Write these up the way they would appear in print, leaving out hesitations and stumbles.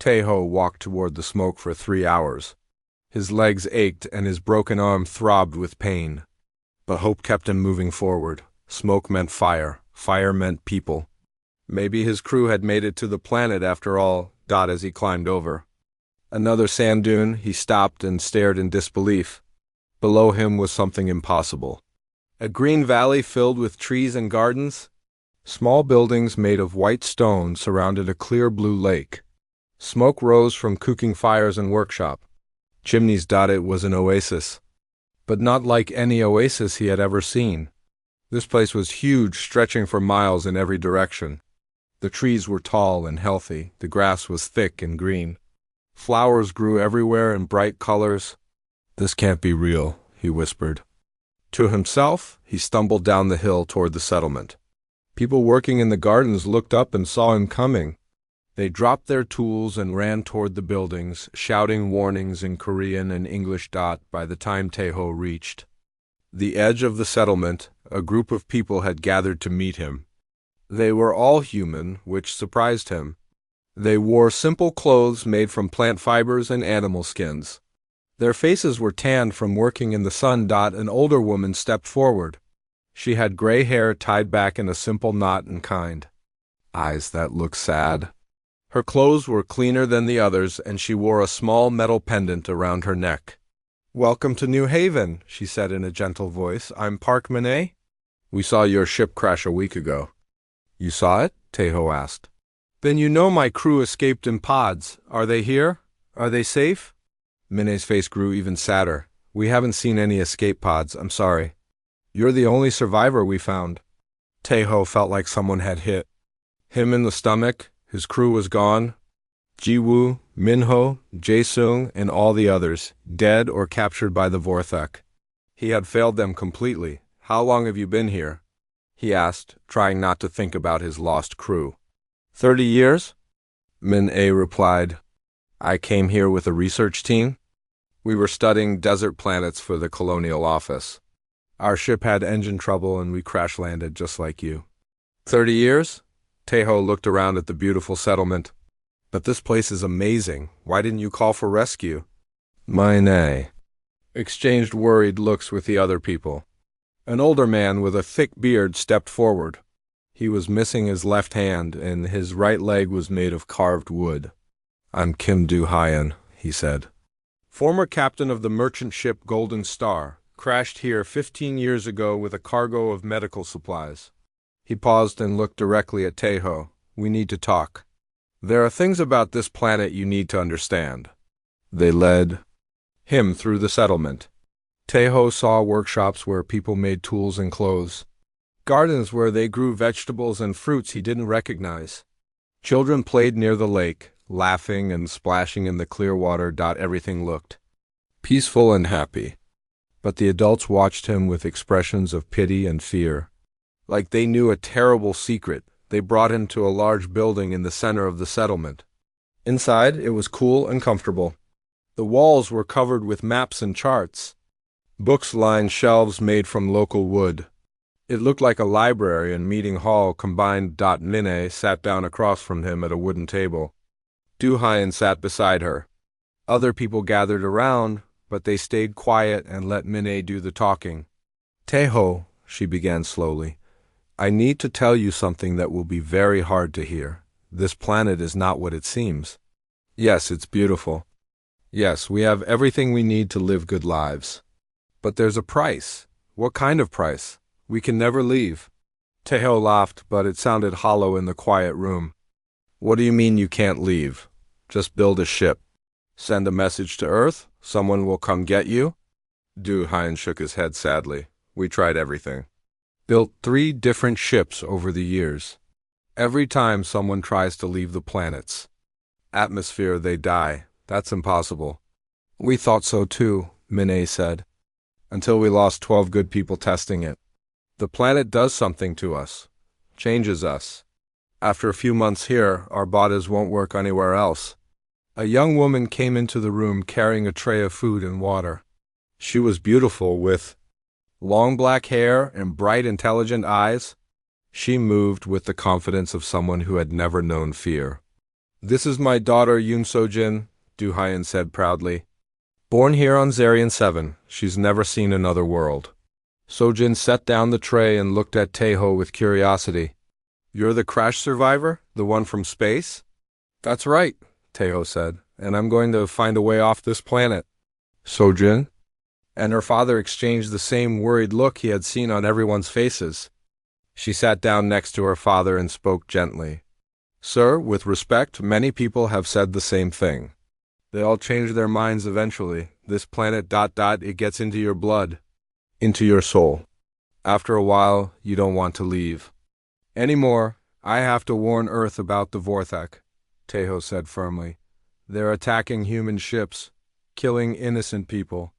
Tejo walked toward the smoke for 3 hours. His legs ached and his broken arm throbbed with pain. But hope kept him moving forward. Smoke meant fire. Fire meant people. Maybe his crew had made it to the planet after all, as he climbed over. Another sand dune, he stopped and stared in disbelief. Below him was something impossible. A green valley filled with trees and gardens. Small buildings made of white stone surrounded a clear blue lake. Smoke rose from cooking fires and workshop. Chimneys. It was an oasis. But not like any oasis he had ever seen. This place was huge, stretching for miles in every direction. The trees were tall and healthy. The grass was thick and green. Flowers grew everywhere in bright colors. "This can't be real," he whispered. To himself, he stumbled down the hill toward the settlement. People working in the gardens looked up and saw him coming. They dropped their tools and ran toward the buildings, shouting warnings in Korean and English. By the time Tejo reached the edge of the settlement, a group of people had gathered to meet him. They were all human, which surprised him. They wore simple clothes made from plant fibers and animal skins. Their faces were tanned from working in the sun. An older woman stepped forward. She had gray hair tied back in a simple knot and kind eyes that looked sad. Her clothes were cleaner than the others, and she wore a small metal pendant around her neck. "Welcome to New Haven," she said in a gentle voice. "I'm Park Min-ae. We saw your ship crash a week ago." "You saw it?" Tejo asked. "Then you know my crew escaped in pods. Are they here? Are they safe?" Min-ae's face grew even sadder. "We haven't seen any escape pods, I'm sorry. You're the only survivor we found." Tejo felt like someone had hit him in the stomach. His crew was gone. Ji-woo, Min-ho, Jae-sung, and all the others, dead or captured by the Vorthek. He had failed them completely. "How long have you been here?" he asked, trying not to think about his lost crew. 30 years? Min-ae replied. "I came here with a research team. We were studying desert planets for the colonial office. Our ship had engine trouble and we crash-landed just like you." 30 years? Tejo looked around at the beautiful settlement. "But this place is amazing. Why didn't you call for rescue?" Min-ae exchanged worried looks with the other people. An older man with a thick beard stepped forward. He was missing his left hand, and his right leg was made of carved wood. "I'm Kim Do-hyun," he said. "Former captain of the merchant ship Golden Star. Crashed here 15 years ago with a cargo of medical supplies." He paused and looked directly at Tejo. "We need to talk. There are things about this planet you need to understand." They led him through the settlement. Tejo saw workshops where people made tools and clothes. Gardens where they grew vegetables and fruits he didn't recognize. Children played near the lake, laughing and splashing in the clear water. Everything looked peaceful and happy. But the adults watched him with expressions of pity and fear. Like they knew a terrible secret, they brought him to a large building in the center of the settlement. Inside, it was cool and comfortable. The walls were covered with maps and charts. Books lined shelves made from local wood. It looked like a library and meeting hall combined. Min-ae sat down across from him at a wooden table. Do-hyun sat beside her. Other people gathered around, but they stayed quiet and let Min-ae do the talking. "Tejo," she began slowly, "I need to tell you something that will be very hard to hear. This planet is not what it seems. Yes, it's beautiful. Yes, we have everything we need to live good lives. But there's a price. What kind of price? We can never leave." Tejo laughed, but it sounded hollow in the quiet room. "What do you mean you can't leave? Just build a ship. Send a message to Earth? Someone will come get you?" Do-hyun shook his head sadly. "We tried everything. Built 3 different ships over the years. Every time someone tries to leave the planet's atmosphere, they die. That's impossible." "We thought so too," Min-ae said, "until we lost 12 good people testing it. The planet does something to us, changes us. After a few months here, our bodies won't work anywhere else." A young woman came into the room carrying a tray of food and water. She was beautiful, with long black hair and bright, intelligent eyes. She moved with the confidence of someone who had never known fear. This is my daughter Yoon Sojin, Du-hyun said proudly. Born here on Zarian 7, she's never seen another world. Sojin set down the tray and looked at Taeho with curiosity. You're the crash survivor? The one from space? That's right, Taeho said, and I'm going to find a way off this planet. Sojin? And her father exchanged the same worried look he had seen on everyone's faces. She sat down next to her father and spoke gently. Sir, with respect, many people have said the same thing. They all change their minds eventually. This planet ... it gets into your blood, into your soul. After a while, you don't want to leave. Anymore, I have to warn Earth about the Vorthak, Taeho said firmly. They're attacking human ships, killing innocent people.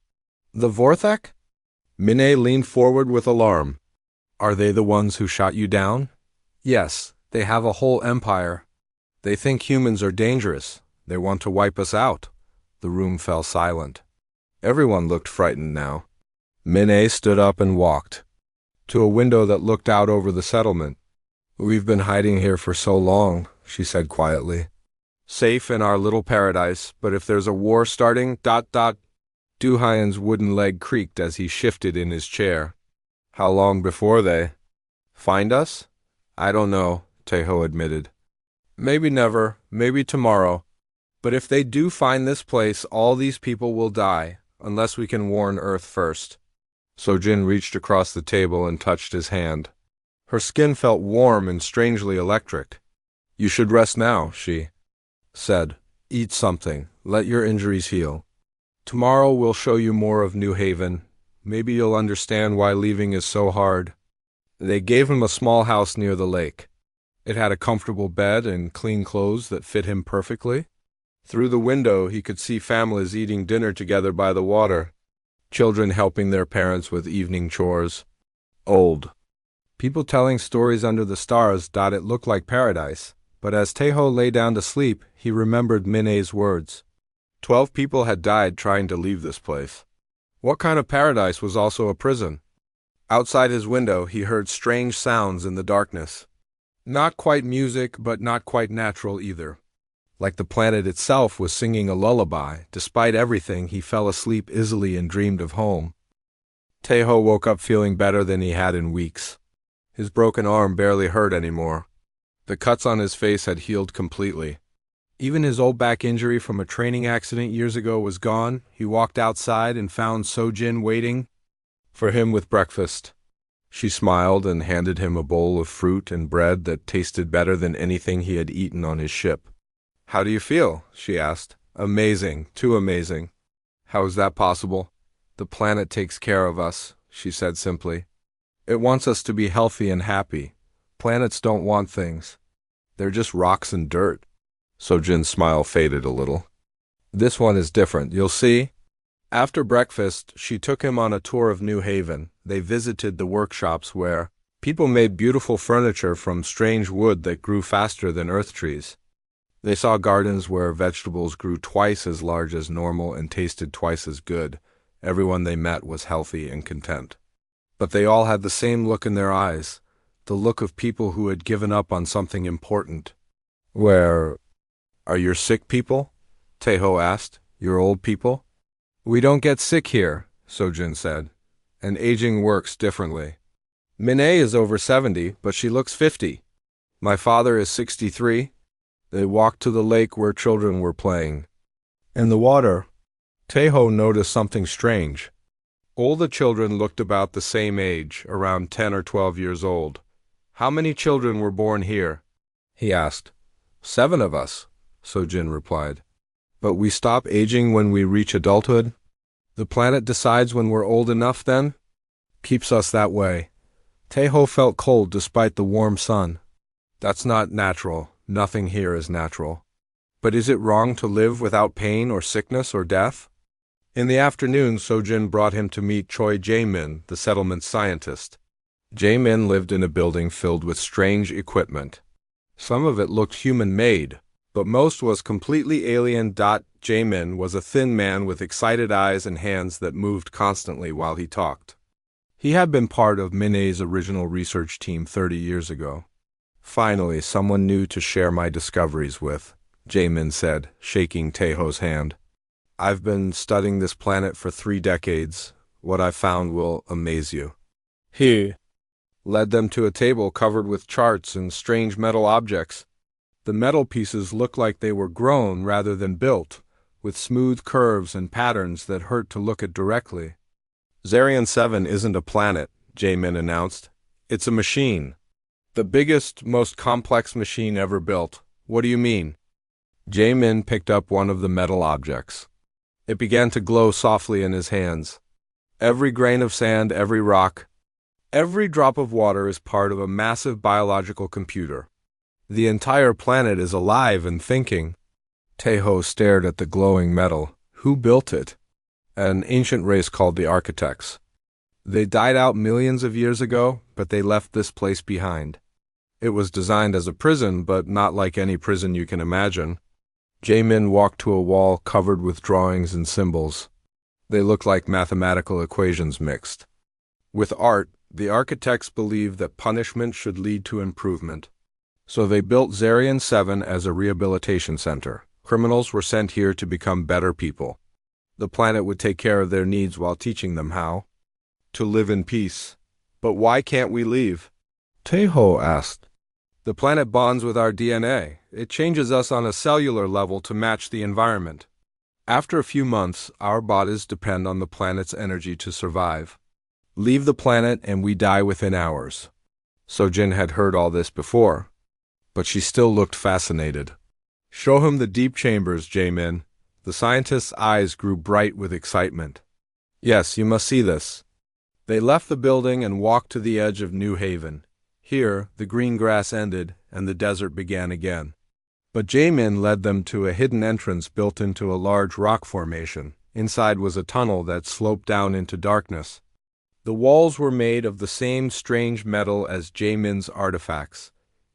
The Vorthak? Minnie leaned forward with alarm. Are they the ones who shot you down? Yes, they have a whole empire. They think humans are dangerous. They want to wipe us out. The room fell silent. Everyone looked frightened now. Minnie stood up and walked to a window that looked out over the settlement. We've been hiding here for so long, she said quietly. Safe in our little paradise, but if there's a war starting ... Du-hyun's wooden leg creaked as he shifted in his chair. How long before they find us? I don't know, Taeho admitted. Maybe never, maybe tomorrow. But if they do find this place, all these people will die, unless we can warn Earth first. Sojin reached across the table and touched his hand. Her skin felt warm and strangely electric. You should rest now, she said. Eat something. Let your injuries heal. Tomorrow we'll show you more of New Haven. Maybe you'll understand why leaving is so hard. They gave him a small house near the lake. It had a comfortable bed and clean clothes that fit him perfectly. Through the window he could see families eating dinner together by the water, children helping their parents with evening chores. Old people telling stories under the stars. It looked like paradise, but as Taeho lay down to sleep, he remembered Minnie's words. 12 people had died trying to leave this place. What kind of paradise was also a prison? Outside his window, he heard strange sounds in the darkness. Not quite music, but not quite natural either. Like the planet itself was singing a lullaby. Despite everything, he fell asleep easily and dreamed of home. Taeho woke up feeling better than he had in weeks. His broken arm barely hurt anymore. The cuts on his face had healed completely. Even his old back injury from a training accident years ago was gone. He walked outside and found Sojin waiting for him with breakfast. She smiled and handed him a bowl of fruit and bread that tasted better than anything he had eaten on his ship. How do you feel? She asked. Amazing, too amazing. How is that possible? The planet takes care of us, she said simply. It wants us to be healthy and happy. Planets don't want things. They're just rocks and dirt. Sojin's smile faded a little. This one is different, you'll see. After breakfast, she took him on a tour of New Haven. They visited the workshops where people made beautiful furniture from strange wood that grew faster than earth trees. They saw gardens where vegetables grew twice as large as normal and tasted twice as good. Everyone they met was healthy and content. But they all had the same look in their eyes, the look of people who had given up on something important. Where are your sick people? Taeho asked. Your old people? We don't get sick here, Sojin said. And aging works differently. Minnie is over 70, but she looks 50. My father is 63. They walked to the lake where children were playing. In the water, Taeho noticed something strange. All the children looked about the same age, around 10 or 12 years old. How many children were born here? He asked. 7 of us, Sojin replied. But we stop aging when we reach adulthood? The planet decides when we're old enough then? Keeps us that way. Taeho felt cold despite the warm sun. That's not natural. Nothing here is natural. But is it wrong to live without pain or sickness or death? In the afternoon, Sojin brought him to meet Choi Jae-min, the settlement scientist. Jae-min lived in a building filled with strange equipment. Some of it looked human-made, but most was completely alien. Jae-min was a thin man with excited eyes and hands that moved constantly while he talked. He had been part of Minnie's original research team 30 years ago. Finally, someone new to share my discoveries with, Jamin said, shaking Teho's hand. I've been studying this planet for 3 decades. What I found will amaze you. He led them to a table covered with charts and strange metal objects. The metal pieces looked like they were grown rather than built, with smooth curves and patterns that hurt to look at directly. Zarian 7 isn't a planet, Jamin announced. It's a machine. The biggest, most complex machine ever built. What do you mean? Jamin picked up one of the metal objects. It began to glow softly in his hands. Every grain of sand, every rock, every drop of water is part of a massive biological computer. The entire planet is alive and thinking. Teho stared at the glowing metal. Who built it? An ancient race called the Architects. They died out millions of years ago, but they left this place behind. It was designed as a prison, but not like any prison you can imagine. Jamin walked to a wall covered with drawings and symbols. They looked like mathematical equations mixed. With art, the Architects believed that punishment should lead to improvement. So they built Zarian 7 as a rehabilitation center. Criminals were sent here to become better people. The planet would take care of their needs while teaching them how to live in peace. But why can't we leave? Teho asked. The planet bonds with our DNA. It changes us on a cellular level to match the environment. After a few months, our bodies depend on the planet's energy to survive. Leave the planet and we die within hours. Sojin had heard all this before, but she still looked fascinated. Show him the deep chambers, Jamin. The scientist's eyes grew bright with excitement. Yes, you must see this. They left the building and walked to the edge of New Haven. Here, the green grass ended and the desert began again. But Jamin led them to a hidden entrance built into a large rock formation. Inside was a tunnel that sloped down into darkness. The walls were made of the same strange metal as Jamin's artifacts.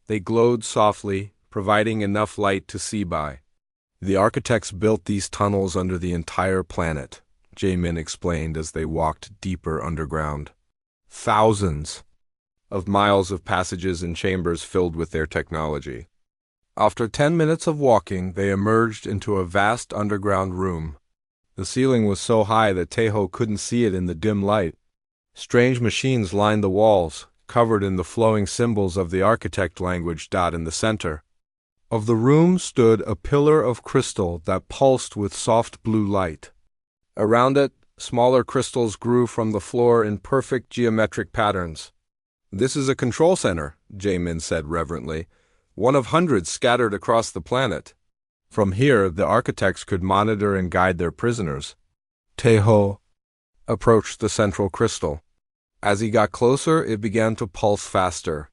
They glowed softly, providing enough light to see by. The Architects built these tunnels under the entire planet, Jamin explained as they walked deeper underground. Thousands of miles of passages and chambers filled with their technology. After 10 minutes of walking, they emerged into a vast underground room. The ceiling was so high that Teho couldn't see it in the dim light. Strange machines lined the walls, covered in the flowing symbols of the Architect language. In the center of the room stood a pillar of crystal that pulsed with soft blue light. Around it, smaller crystals grew from the floor in perfect geometric patterns. This is a control center, Jamin said reverently, one of hundreds scattered across the planet. From here, the Architects could monitor and guide their prisoners. Teho approached the central crystal. As he got closer, it began to pulse faster.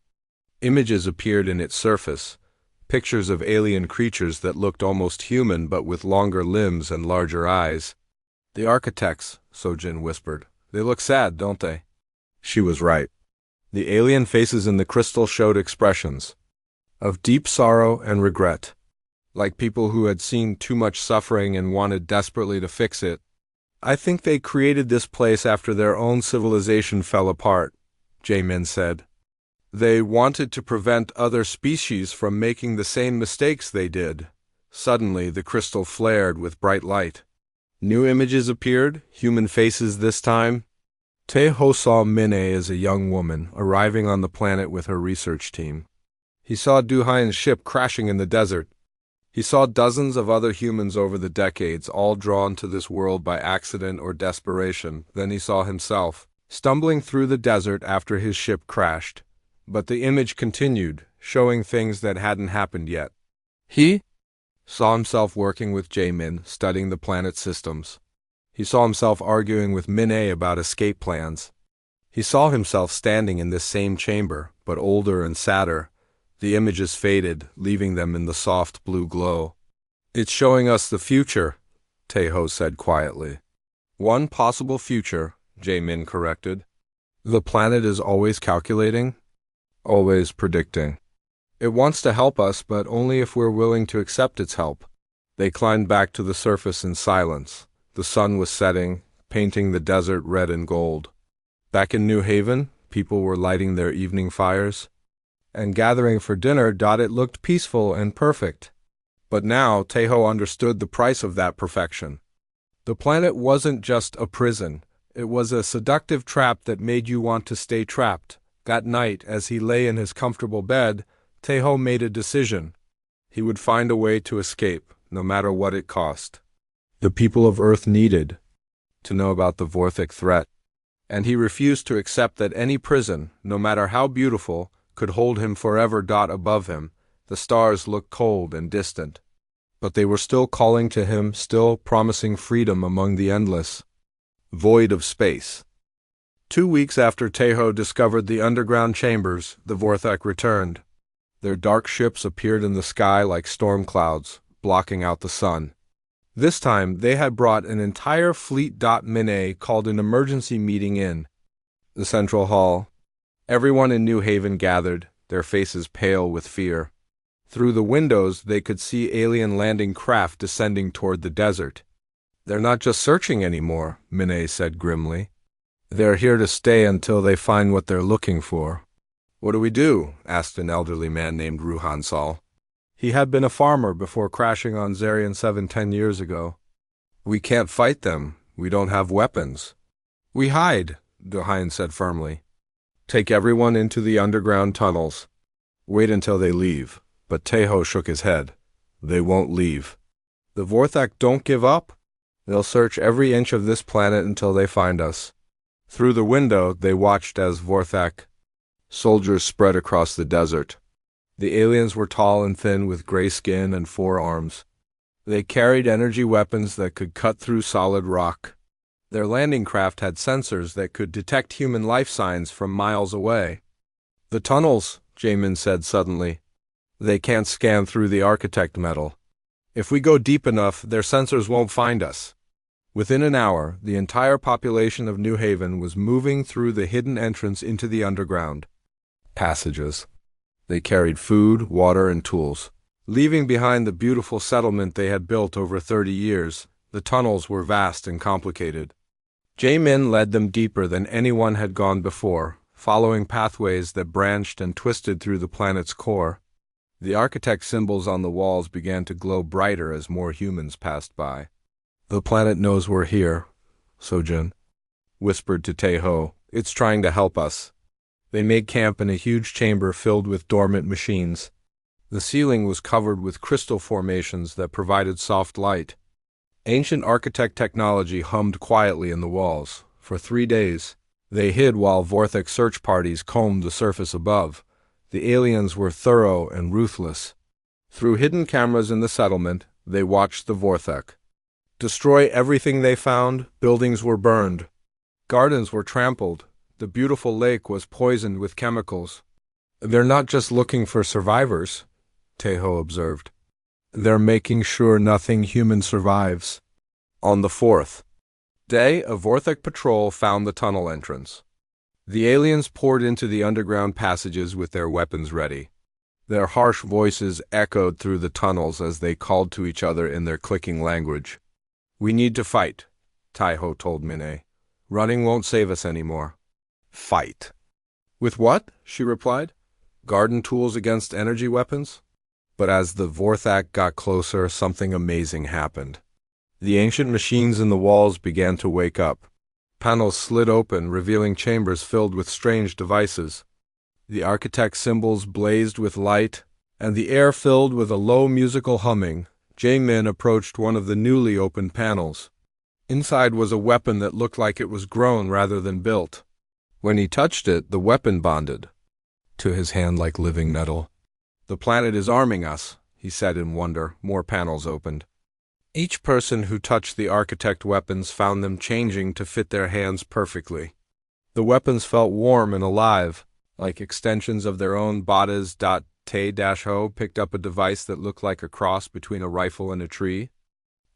Images appeared in its surface, pictures of alien creatures that looked almost human but with longer limbs and larger eyes. The Architects, Sojin whispered. They look sad, don't they? She was right. The alien faces in the crystal showed expressions of deep sorrow and regret, like people who had seen too much suffering and wanted desperately to fix it. I think they created this place after their own civilization fell apart, Jamin said. They wanted to prevent other species from making the same mistakes they did. Suddenly, the crystal flared with bright light. New images appeared, human faces this time. Teho saw Minnie as a young woman, arriving on the planet with her research team. He saw Duhain's ship crashing in the desert. He saw dozens of other humans over the decades, all drawn to this world by accident or desperation. Then he saw himself, stumbling through the desert after his ship crashed. But the image continued, showing things that hadn't happened yet. He saw himself working with Jamin, studying the planet's systems. He saw himself arguing with Minnie about escape plans. He saw himself standing in this same chamber, but older and sadder. The images faded, leaving them in the soft blue glow. It's showing us the future, Teho said quietly. One possible future, Jamin corrected. The planet is always calculating, always predicting. It wants to help us, but only if we're willing to accept its help. They climbed back to the surface in silence. The sun was setting, painting the desert red and gold. Back in New Haven, people were lighting their evening fires and gathering for dinner. It looked peaceful and perfect. But now Tejo understood the price of that perfection. The planet wasn't just a prison. It was a seductive trap that made you want to stay trapped. That night, as he lay in his comfortable bed, Tejo made a decision. He would find a way to escape, no matter what it cost. The people of Earth needed to know about the Vorthic threat, and he refused to accept that any prison, no matter how beautiful, could hold him forever. Above him, the stars looked cold and distant. But they were still calling to him, still promising freedom among the endless void of space. 2 weeks after Tejo discovered the underground chambers, the Vorthak returned. Their dark ships appeared in the sky like storm clouds, blocking out the sun. This time, they had brought an entire fleet. Minay called an emergency meeting in the central hall. Everyone in New Haven gathered, their faces pale with fear. Through the windows, they could see alien landing craft descending toward the desert. "They're not just searching anymore," Minay said grimly. "They're here to stay until they find what they're looking for." "What do we do?" asked an elderly man named Ruhan Sal. He had been a farmer before crashing on Zarian 7 10 years ago. "We can't fight them. We don't have weapons." "We hide," Duhain said firmly. "Take everyone into the underground tunnels. Wait until they leave." But Tejo shook his head. "They won't leave. The Vorthak don't give up. They'll search every inch of this planet until they find us." Through the window, they watched as Vorthak soldiers spread across the desert. The aliens were tall and thin with gray skin and 4 arms. They carried energy weapons that could cut through solid rock. Their landing craft had sensors that could detect human life signs from miles away. "The tunnels," Jamin said suddenly. "They can't scan through the architect metal. If we go deep enough, their sensors won't find us." Within an hour, the entire population of New Haven was moving through the hidden entrance into the underground passages. They carried food, water, and tools. Leaving behind the beautiful settlement they had built over 30 years, the tunnels were vast and complicated. Jamin led them deeper than anyone had gone before, following pathways that branched and twisted through the planet's core. The architect symbols on the walls began to glow brighter as more humans passed by. "The planet knows we're here," Sojun whispered to Tejo. "It's trying to help us." They made camp in a huge chamber filled with dormant machines. The ceiling was covered with crystal formations that provided soft light. Ancient architect technology hummed quietly in the walls. For 3 days, they hid while Vorthak search parties combed the surface above. The aliens were thorough and ruthless. Through hidden cameras in the settlement, they watched the Vorthak destroy everything they found. Buildings were burned. Gardens were trampled. The beautiful lake was poisoned with chemicals. "They're not just looking for survivors," Tejo observed. "They're making sure nothing human survives." On the 4th day, a Vorthak patrol found the tunnel entrance. The aliens poured into the underground passages with their weapons ready. Their harsh voices echoed through the tunnels as they called to each other in their clicking language. "We need to fight," Tejo told Minay. "Running won't save us anymore." "Fight." "With what?" she replied. "Garden tools against energy weapons?" But as the Vorthak got closer, something amazing happened. The ancient machines in the walls began to wake up. Panels slid open, revealing chambers filled with strange devices. The architect's symbols blazed with light, and the air filled with a low musical humming. Jamin approached one of the newly opened panels. Inside was a weapon that looked like it was grown rather than built. When he touched it, the weapon bonded to his hand like living metal. "The planet is arming us," he said in wonder. More panels opened. Each person who touched the architect weapons found them changing to fit their hands perfectly. The weapons felt warm and alive, like extensions of their own bodies. Te-Ho picked up a device that looked like a cross between a rifle and a tree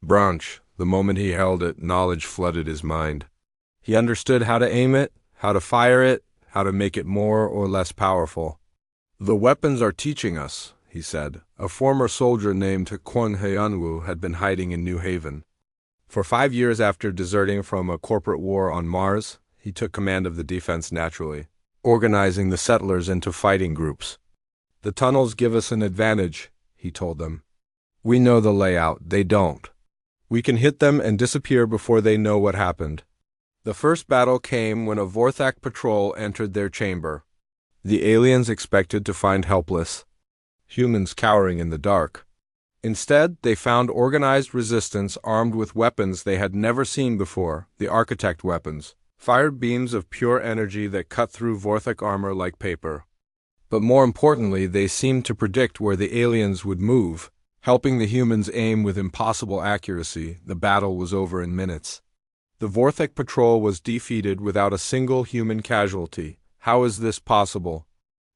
branch. The moment he held it, knowledge flooded his mind. He understood how to aim it, how to fire it, how to make it more or less powerful. "The weapons are teaching us," he said. A former soldier named Kwon Hyunwoo had been hiding in New Haven. For 5 years after deserting from a corporate war on Mars, he took command of the defense naturally, organizing the settlers into fighting groups. "The tunnels give us an advantage," he told them. We know the layout, they don't. We can hit them and disappear before they know what happened. The first battle came when a Vorthak patrol entered their chamber. The aliens expected to find helpless humans cowering in the dark. Instead, they found organized resistance armed with weapons they had never seen before, the architect weapons, fired beams of pure energy that cut through Vorthak armor like paper. But more importantly, they seemed to predict where the aliens would move, helping the humans aim with impossible accuracy. The battle was over in minutes. The Vorthak patrol was defeated without a single human casualty. How is this possible?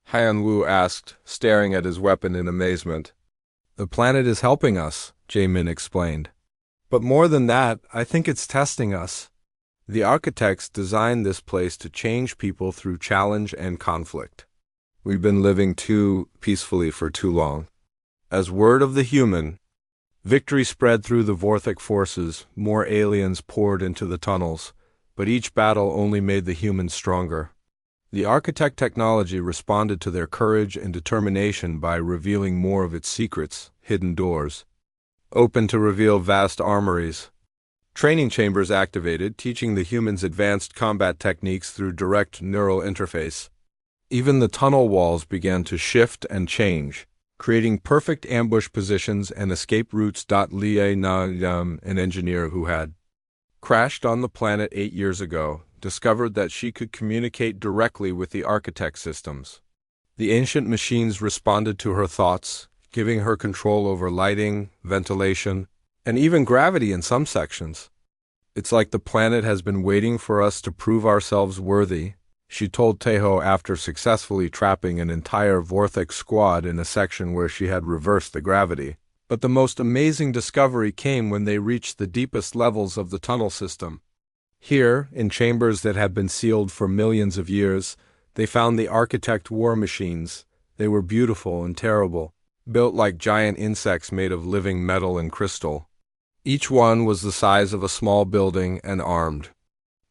Han Wu asked, staring at his weapon in amazement. The planet is helping us, Jae-min explained. But more than that, I think it's testing us. The architects designed this place to change people through challenge and conflict. We've been living too peacefully for too long. As word of the human, victory spread through the Vorthak forces, more aliens poured into the tunnels, but each battle only made the humans stronger. The architect technology responded to their courage and determination by revealing more of its secrets, hidden doors, open to reveal vast armories. Training chambers activated, teaching the humans advanced combat techniques through direct neural interface. Even the tunnel walls began to shift and change, creating perfect ambush positions and escape routes. Lie Na, an engineer who had crashed on the planet 8 years ago, discovered that she could communicate directly with the architect systems. The ancient machines responded to her thoughts, giving her control over lighting, ventilation, and even gravity in some sections. It's like the planet has been waiting for us to prove ourselves worthy, she told Taeho after successfully trapping an entire Vorthak squad in a section where she had reversed the gravity. But the most amazing discovery came when they reached the deepest levels of the tunnel system. Here, in chambers that had been sealed for millions of years, they found the architect war machines. They were beautiful and terrible, built like giant insects made of living metal and crystal. Each one was the size of a small building and armed.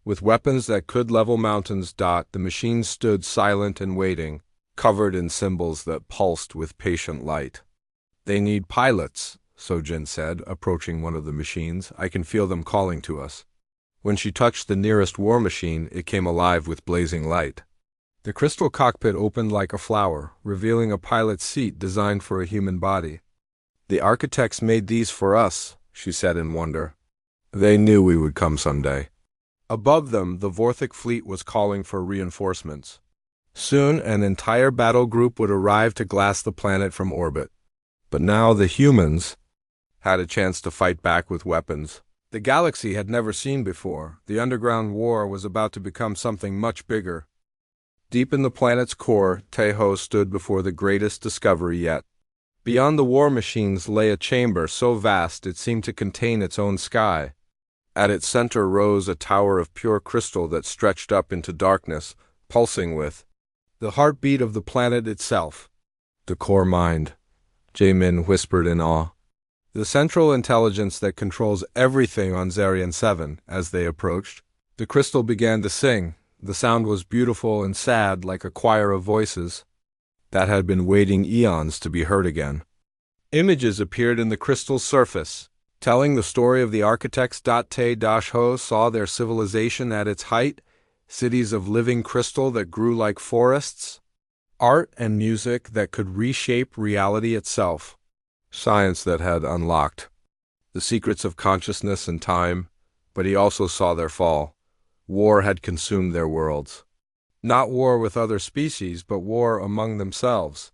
With weapons that could level mountains. The machines stood silent and waiting, covered in symbols that pulsed with patient light. They need pilots, Sojin said, approaching one of the machines. I can feel them calling to us. When she touched the nearest war machine, it came alive with blazing light. The crystal cockpit opened like a flower, revealing a pilot's seat designed for a human body. The architects made these for us, she said in wonder. They knew we would come someday. Above them, the Vorthak fleet was calling for reinforcements. Soon, an entire battle group would arrive to glass the planet from orbit. But now the humans had a chance to fight back with weapons the galaxy had never seen before. The underground war was about to become something much bigger. Deep in the planet's core, Taeho stood before the greatest discovery yet. Beyond the war machines lay a chamber so vast it seemed to contain its own sky. At its center rose a tower of pure crystal that stretched up into darkness, pulsing with the heartbeat of the planet itself. The core mind, Jae-min whispered in awe. The central intelligence that controls everything on Zarian 7. As they approached, the crystal began to sing. The sound was beautiful and sad, like a choir of voices that had been waiting eons to be heard again. Images appeared in the crystal's surface, telling the story of the architects. Tae-ho saw their civilization at its height, cities of living crystal that grew like forests, art and music that could reshape reality itself. Science that had unlocked the secrets of consciousness and time, but he also saw their fall. War had consumed their worlds. Not war with other species, but war among themselves.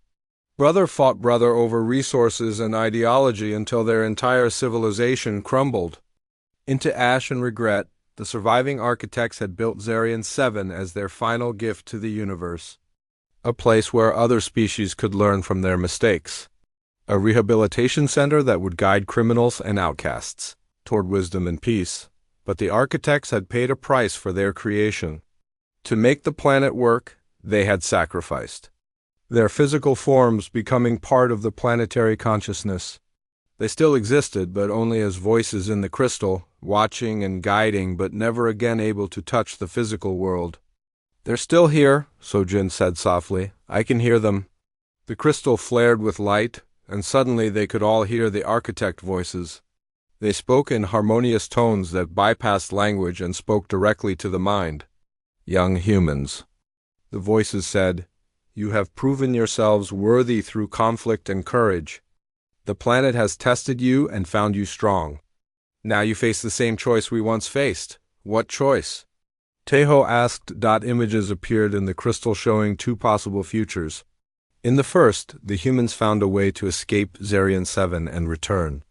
Brother fought brother over resources and ideology until their entire civilization crumbled. Into ash and regret, the surviving architects had built Zarian 7 as their final gift to the universe. A place where other species could learn from their mistakes. A rehabilitation center that would guide criminals and outcasts toward wisdom and peace. But the architects had paid a price for their creation. To make the planet work, they had sacrificed their physical forms becoming part of the planetary consciousness. They still existed, but only as voices in the crystal, watching and guiding, but never again able to touch the physical world. They're still here, Sojin said softly. I can hear them. The crystal flared with light, and suddenly they could all hear the architect voices. They spoke in harmonious tones that bypassed language and spoke directly to the mind. Young humans, the voices said, you have proven yourselves worthy through conflict and courage. The planet has tested you and found you strong. Now you face the same choice we once faced. What choice? Tejo asked. Images appeared in the crystal showing two possible futures. In the first, the humans found a way to escape Zarian 7 and return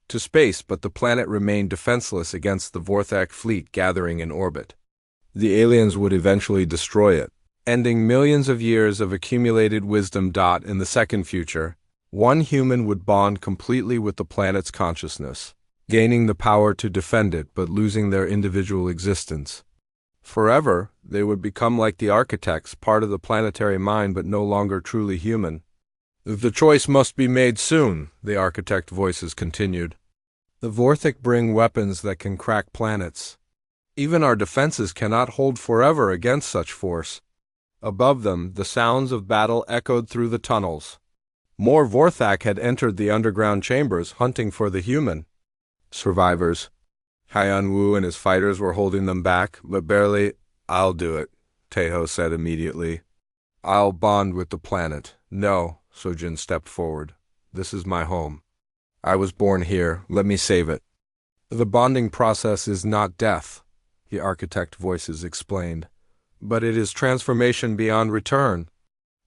to space, but the planet remained defenseless against the Vorthak fleet gathering in orbit. The aliens would eventually destroy it, ending millions of years of accumulated wisdom. In the second future, one human would bond completely with the planet's consciousness, gaining the power to defend it but losing their individual existence. Forever, they would become like the architects, part of the planetary mind but no longer truly human. The choice must be made soon, the architect voices continued. The Vorthak bring weapons that can crack planets. Even our defenses cannot hold forever against such force. Above them, the sounds of battle echoed through the tunnels. More Vorthak had entered the underground chambers, hunting for the human survivors. Haiyan Wu and his fighters were holding them back, but barely. I'll do it, Tejo said immediately. I'll bond with the planet. No, Sojin stepped forward. This is my home. I was born here. Let me save it. The bonding process is not death, the architect voices explained, but it is transformation beyond return.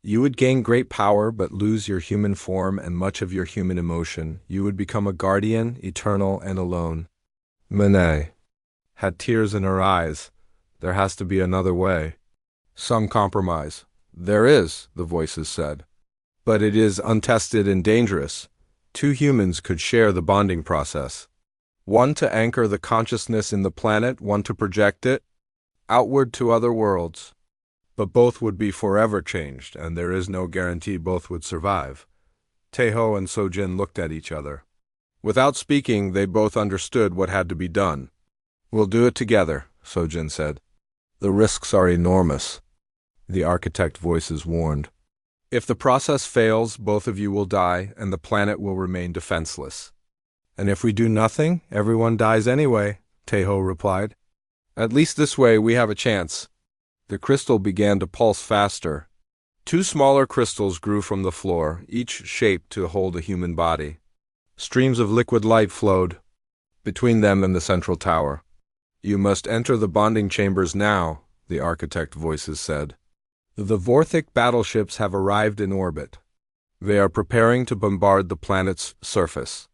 You would gain great power but lose your human form and much of your human emotion. You would become a guardian, eternal and alone. Monet had tears in her eyes. There has to be another way. Some compromise. There is, the voices said. But it is untested and dangerous. Two humans could share the bonding process. One to anchor the consciousness in the planet, one to project it outward to other worlds. But both would be forever changed, and there is no guarantee both would survive. Tejo and Sojin looked at each other. Without speaking, they both understood what had to be done. We'll do it together, Sojin said. The risks are enormous, the architect voices warned. If the process fails, both of you will die, and the planet will remain defenseless. And if we do nothing, everyone dies anyway, Tejo replied. At least this way we have a chance. The crystal began to pulse faster. Two smaller crystals grew from the floor, each shaped to hold a human body. Streams of liquid light flowed between them and the central tower. You must enter the bonding chambers now, the architect voices said. The Vorthak battleships have arrived in orbit. They are preparing to bombard the planet's surface.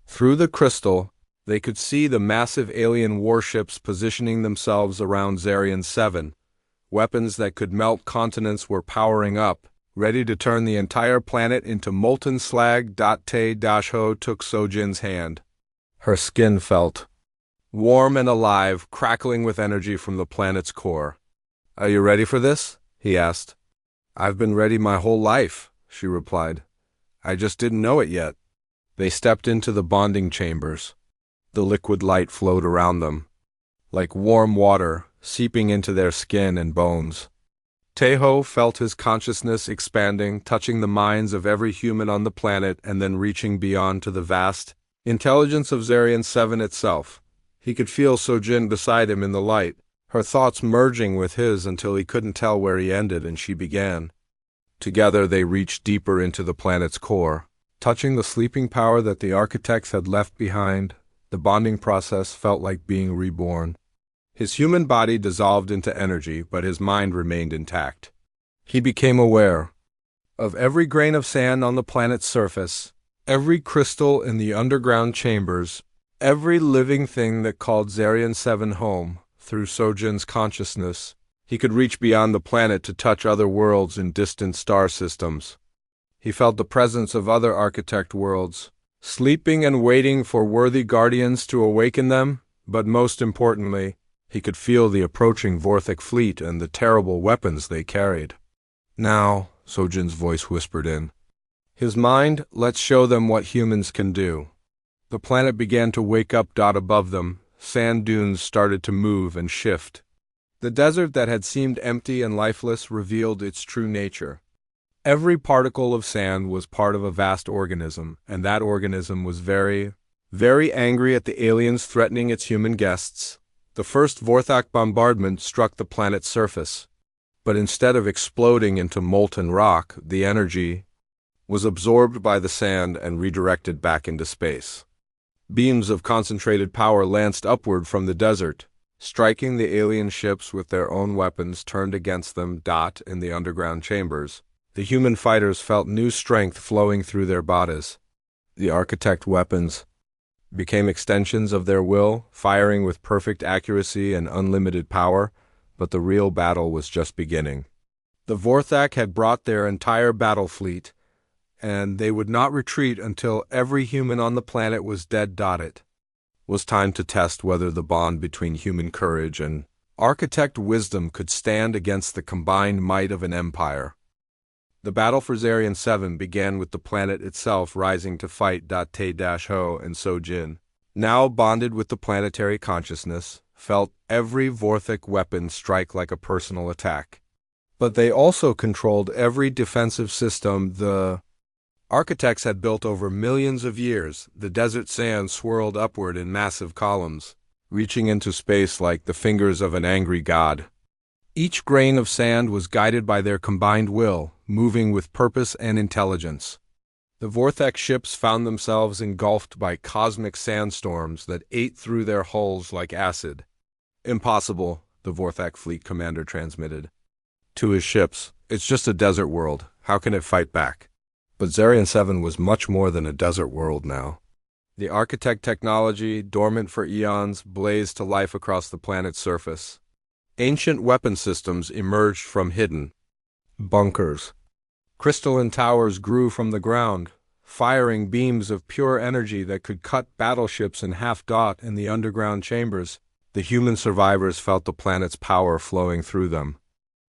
Through the crystal, they could see the massive alien warships positioning themselves around Zarian 7. Weapons that could melt continents were powering up, ready to turn the entire planet into molten slag. Te-Ho took Sojin's hand. Her skin felt warm and alive, crackling with energy from the planet's core. Are you ready for this? He asked. I've been ready my whole life, she replied. I just didn't know it yet. They stepped into the bonding chambers. The liquid light flowed around them, like warm water, seeping into their skin and bones. Tejo felt his consciousness expanding, touching the minds of every human on the planet and then reaching beyond to the vast intelligence of Zarian 7 itself. He could feel Sojin beside him in the light, her thoughts merging with his until he couldn't tell where he ended and she began. Together they reached deeper into the planet's core. Touching the sleeping power that the architects had left behind, the bonding process felt like being reborn. His human body dissolved into energy, but his mind remained intact. He became aware of every grain of sand on the planet's surface, every crystal in the underground chambers, every living thing that called Zarian 7 home. Through Sojin's consciousness, he could reach beyond the planet to touch other worlds in distant star systems. He felt the presence of other architect worlds, sleeping and waiting for worthy guardians to awaken them, but most importantly, he could feel the approaching Vorthak fleet and the terrible weapons they carried. Now, Sojin's voice whispered in his mind, let's show them what humans can do. The planet began to wake up. Above them, sand dunes started to move and shift. The desert that had seemed empty and lifeless revealed its true nature. Every particle of sand was part of a vast organism, and that organism was very, very angry at the aliens threatening its human guests. The first Vorthak bombardment struck the planet's surface, but instead of exploding into molten rock, the energy was absorbed by the sand and redirected back into space. Beams of concentrated power lanced upward from the desert, striking the alien ships with their own weapons turned against them. In the underground chambers, the human fighters felt new strength flowing through their bodies. The architect weapons became extensions of their will, firing with perfect accuracy and unlimited power, but the real battle was just beginning. The Vorthak had brought their entire battle fleet, and they would not retreat until every human on the planet was dead. It was time to test whether the bond between human courage and architect wisdom could stand against the combined might of an empire. The battle for Zarian 7 began with the planet itself rising to fight. Tae-Ho and Sojin, now bonded with the planetary consciousness, felt every Vorthak weapon strike like a personal attack. But they also controlled every defensive system the architects had built over millions of years. The desert sand swirled upward in massive columns, reaching into space like the fingers of an angry god. Each grain of sand was guided by their combined will, moving with purpose and intelligence. The Vorthak ships found themselves engulfed by cosmic sandstorms that ate through their hulls like acid. "Impossible," the Vorthak fleet commander transmitted to his ships. "It's just a desert world. How can it fight back?" But Zarian 7 was much more than a desert world now. The architect technology, dormant for eons, blazed to life across the planet's surface. Ancient weapon systems emerged from hidden bunkers. Crystalline towers grew from the ground, firing beams of pure energy that could cut battleships in half. In the underground chambers, the human survivors felt the planet's power flowing through them.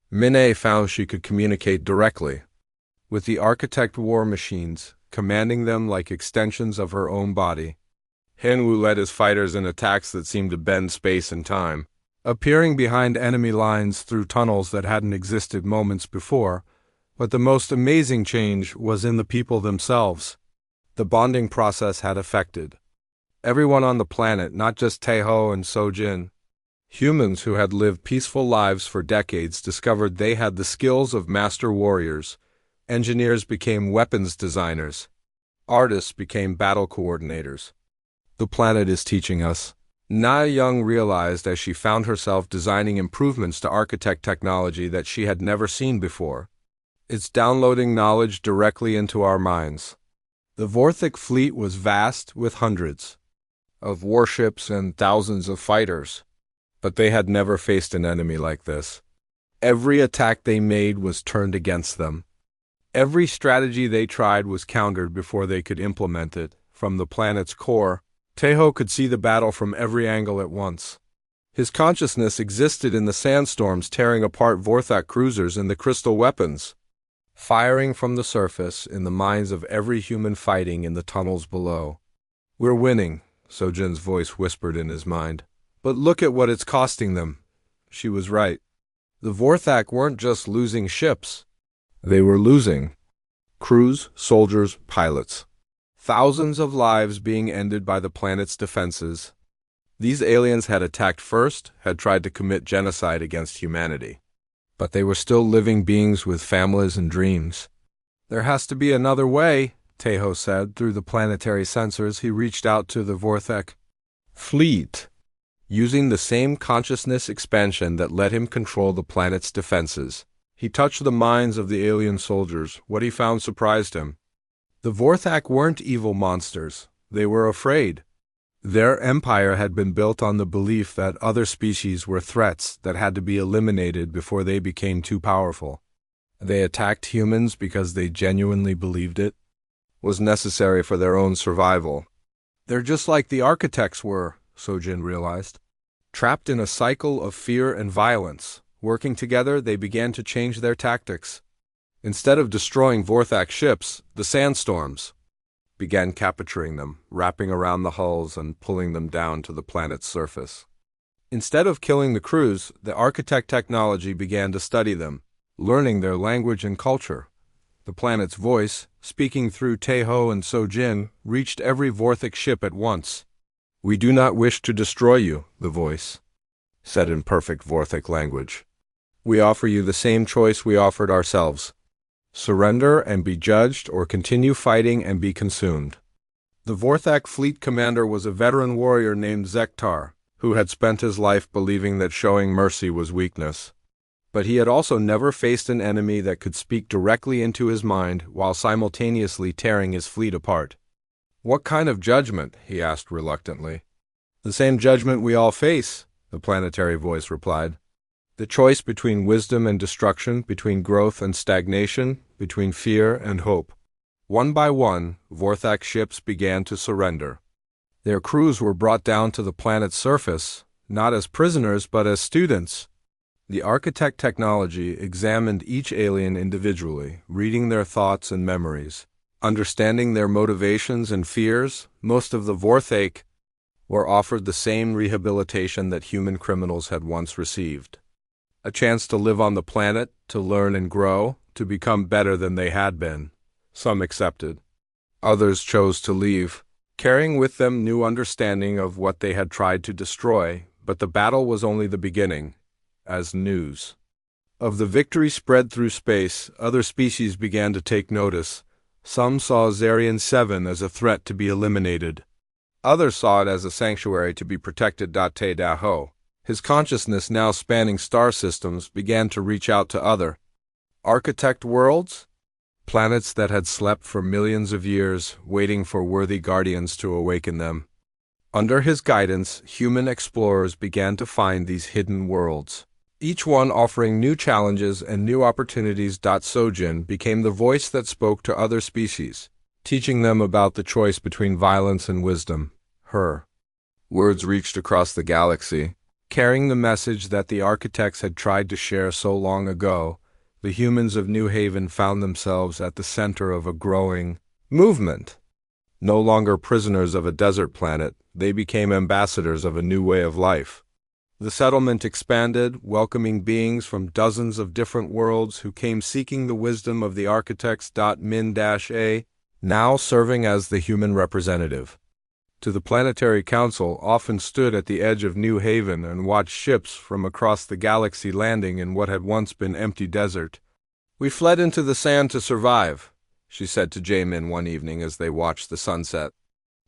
Minnie found she could communicate directly with the architect war machines, commanding them like extensions of her own body. Henwu led his fighters in attacks that seemed to bend space and time, appearing behind enemy lines through tunnels that hadn't existed moments before. But the most amazing change was in the people themselves. The bonding process had affected everyone on the planet, not just Tae-Ho and Sojin. Humans who had lived peaceful lives for decades discovered they had the skills of master warriors. Engineers became weapons designers. Artists became battle coordinators. "The planet is teaching us," Na Young realized as she found herself designing improvements to architect technology that she had never seen before. "It's downloading knowledge directly into our minds." The Vorthak fleet was vast, with hundreds of warships and thousands of fighters. But they had never faced an enemy like this. Every attack they made was turned against them. Every strategy they tried was countered before they could implement it. From the planet's core, Tae-Ho could see the battle from every angle at once. His consciousness existed in the sandstorms tearing apart Vorthak cruisers and the crystal weapons, firing from the surface in the minds of every human fighting in the tunnels below. "We're winning," Sojin's voice whispered in his mind. "But look at what it's costing them." She was right. The Vorthak weren't just losing ships. They were losing crews, soldiers, pilots. Thousands of lives being ended by the planet's defenses. These aliens had attacked first, had tried to commit genocide against humanity. But they were still living beings with families and dreams. "There has to be another way," Tae-Ho said. Through the planetary sensors, he reached out to the Vorthak fleet, using the same consciousness expansion that let him control the planet's defenses. He touched the minds of the alien soldiers. What he found surprised him. The Vorthak weren't evil monsters. They were afraid. Their empire had been built on the belief that other species were threats that had to be eliminated before they became too powerful. They attacked humans because they genuinely believed it was necessary for their own survival. "They're just like the architects were," Sojin realized, trapped in a cycle of fear and violence. Working together, they began to change their tactics. Instead of destroying Vorthak ships, the sandstorms began capturing them, wrapping around the hulls and pulling them down to the planet's surface. Instead of killing the crews, the architect technology began to study them, learning their language and culture. The planet's voice, speaking through Taeho and Sojin, reached every Vorthic ship at once. "We do not wish to destroy you," the voice said in perfect Vorthic language. "We offer you the same choice we offered ourselves. Surrender and be judged, or continue fighting and be consumed." The Vorthak fleet commander was a veteran warrior named Zektar, who had spent his life believing that showing mercy was weakness. But he had also never faced an enemy that could speak directly into his mind while simultaneously tearing his fleet apart. "What kind of judgment?" he asked reluctantly. "The same judgment we all face," the planetary voice replied. "The choice between wisdom and destruction, between growth and stagnation, between fear and hope." One by one, Vorthak ships began to surrender. Their crews were brought down to the planet's surface, not as prisoners but as students. The architect technology examined each alien individually, reading their thoughts and memories. Understanding their motivations and fears, most of the Vorthak were offered the same rehabilitation that human criminals had once received. A chance to live on the planet, to learn and grow, to become better than they had been. Some accepted. Others chose to leave, carrying with them new understanding of what they had tried to destroy, but the battle was only the beginning. As news of the victory spread through space, other species began to take notice. Some saw Zarian 7 as a threat to be eliminated. Others saw it as a sanctuary to be protected. Taeho, his consciousness now spanning star systems, began to reach out to other architect worlds, planets that had slept for millions of years, waiting for worthy guardians to awaken them. Under his guidance, human explorers began to find these hidden worlds, each one offering new challenges and new opportunities. Sojin became the voice that spoke to other species, teaching them about the choice between violence and wisdom. Her words reached across the galaxy, carrying the message that the architects had tried to share so long ago. The humans of New Haven found themselves at the center of a growing movement. No longer prisoners of a desert planet, they became ambassadors of a new way of life. The settlement expanded, welcoming beings from dozens of different worlds who came seeking the wisdom of the architects. Min-A, now serving as the human representative to the Planetary Council, often stood at the edge of New Haven and watched ships from across the galaxy landing in what had once been empty desert. "We fled into the sand to survive," she said to Jamin one evening as they watched the sunset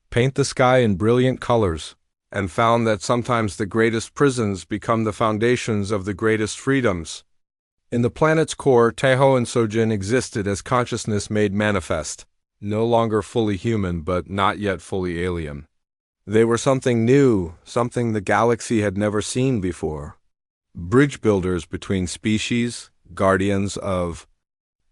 paint the sky in brilliant colors, and found that sometimes the greatest prisons become the foundations of the greatest freedoms. In the planet's core, Taeho and Sojin existed as consciousness made manifest, no longer fully human but not yet fully alien. They were something new, something the galaxy had never seen before. Bridge builders between species, guardians of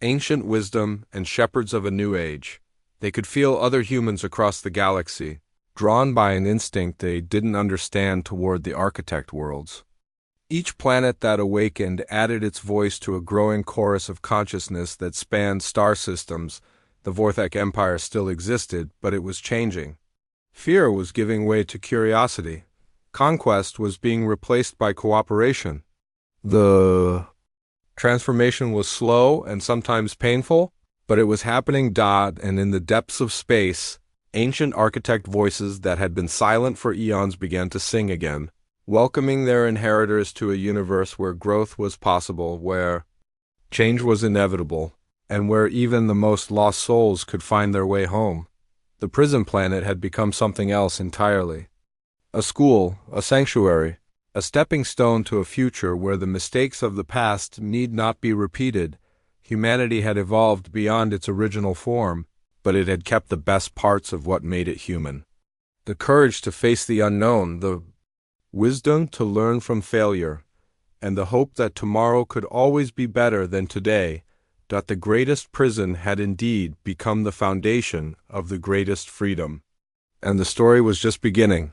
ancient wisdom, and shepherds of a new age. They could feel other humans across the galaxy, drawn by an instinct they didn't understand toward the architect worlds. Each planet that awakened added its voice to a growing chorus of consciousness that spanned star systems. The Vorthak Empire still existed, but it was changing. Fear was giving way to curiosity. Conquest was being replaced by cooperation. The transformation was slow and sometimes painful, but it was happening. And in the depths of space, ancient architect voices that had been silent for eons began to sing again, welcoming their inheritors to a universe where growth was possible, where change was inevitable, and where even the most lost souls could find their way home. The prison planet had become something else entirely. A school, a sanctuary, a stepping stone to a future where the mistakes of the past need not be repeated. Humanity had evolved beyond its original form, but it had kept the best parts of what made it human. The courage to face the unknown, the wisdom to learn from failure, and the hope that tomorrow could always be better than today. The greatest prison had indeed become the foundation of the greatest freedom. And the story was just beginning.